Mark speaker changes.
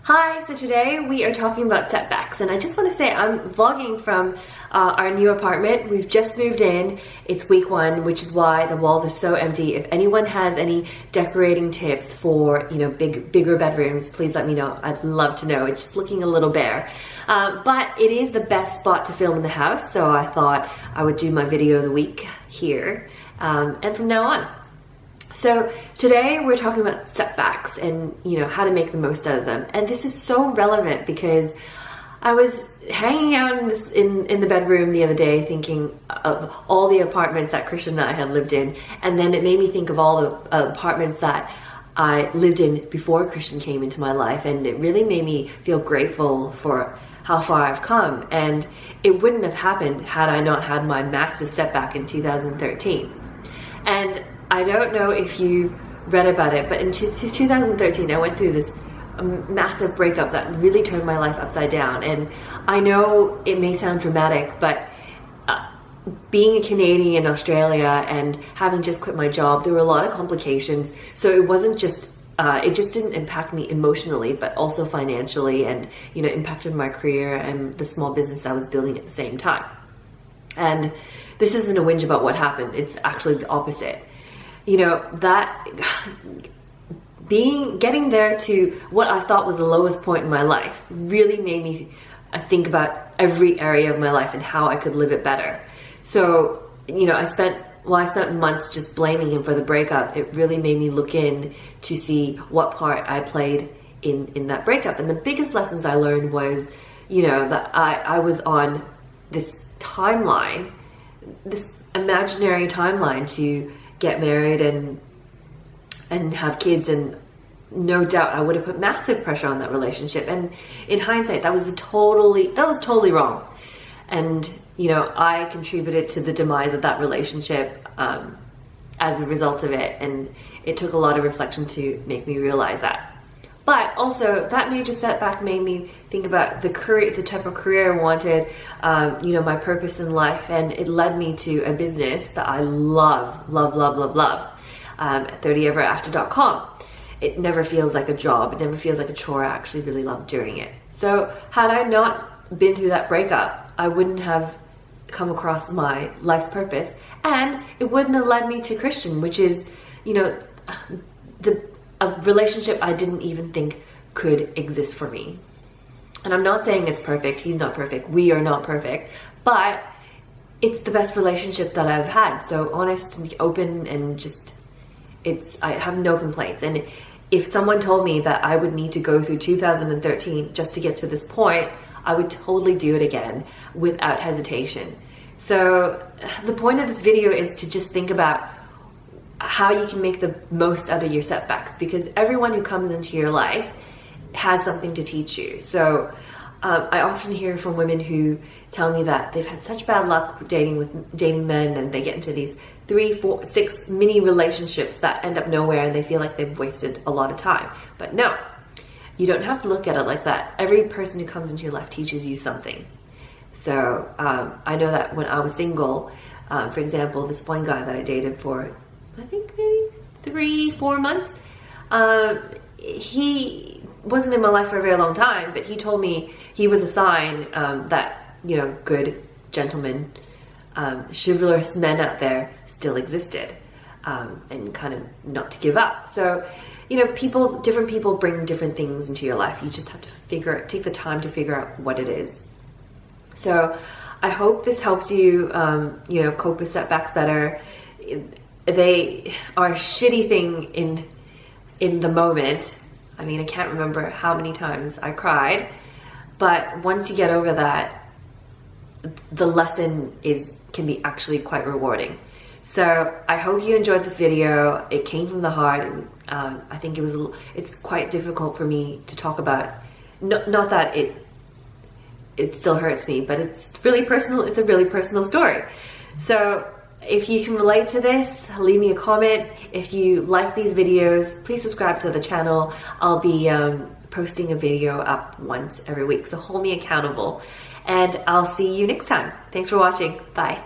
Speaker 1: Hi, so today we are talking about setbacks, and I just want to say I'm vlogging from our new apartment. We've just moved in. It's week one, which is why the walls are so empty. If anyone has any decorating tips for, bigger bedrooms, please let me know. I'd love to know. It's just looking a little bare. But it is the best spot to film in the house, so I thought I would do my video of the week here, and from now on. So today we're talking about setbacks and how to make the most out of them. And this is so relevant because I was hanging out in the bedroom the other day thinking of all the apartments that Christian and I had lived in, and then it made me think of all the apartments that I lived in before Christian came into my life, and it really made me feel grateful for how far I've come. And it wouldn't have happened had I not had my massive setback in 2013. And I don't know if you read about it, but in 2013 I went through this massive breakup that really turned my life upside down. And I know it may sound dramatic, but being a Canadian in Australia and having just quit my job, there were a lot of complications. So it wasn't just, it just didn't impact me emotionally, but also financially, and impacted my career and the small business I was building at the same time. And this isn't a whinge about what happened, it's actually the opposite. Getting there to what I thought was the lowest point in my life really made me think about every area of my life and how I could live it better. So, I spent months just blaming him for the breakup. It really made me look in to see what part I played in that breakup. And the biggest lessons I learned was, that I was on this timeline, this imaginary timeline to get married and have kids, and no doubt I would have put massive pressure on that relationship. And in hindsight, that was totally wrong. And I contributed to the demise of that relationship as a result of it, and it took a lot of reflection to make me realize that. But also, that major setback made me think about the type of career I wanted, my purpose in life, and it led me to a business that I love, at 30everafter.com. It never feels like a job. It never feels like a chore. I actually really love doing it. So had I not been through that breakup, I wouldn't have come across my life's purpose, and it wouldn't have led me to Christian, which is, a relationship I didn't even think could exist for me. And I'm not saying it's perfect. He's not perfect. We are not perfect. But it's the best relationship that I've had. So honest and open, and I have no complaints. And if someone told me that I would need to go through 2013 just to get to this point, I would totally do it again without hesitation. So the point of this video is to just think about how you can make the most out of your setbacks, because everyone who comes into your life has something to teach you. So I often hear from women who tell me that they've had such bad luck dating men, and they get into these 3, 4, 6 mini relationships that end up nowhere, and they feel like they've wasted a lot of time. But no, you don't have to look at it like that. Every person who comes into your life teaches you something. So I know that when I was single, for example, this one guy that I dated for I think maybe 3-4 months. He wasn't in my life for a very long time, but he told me he was a sign that, good gentlemen, chivalrous men out there still existed, and kind of not to give up. So, different people bring different things into your life. You just have to take the time to figure out what it is. So I hope this helps you, cope with setbacks better. They are a shitty thing in the moment. I mean, I can't remember how many times I cried, but once you get over that, the lesson can be actually quite rewarding. So I hope you enjoyed this video. It came from the heart. It was, I think it's quite difficult for me to talk about. Not that it still hurts me, but it's really personal. It's a really personal story. So if you can relate to this, leave me a comment. If you like these videos, please subscribe to the channel. I'll be posting a video up once every week, so hold me accountable. And I'll see you next time. Thanks for watching. Bye.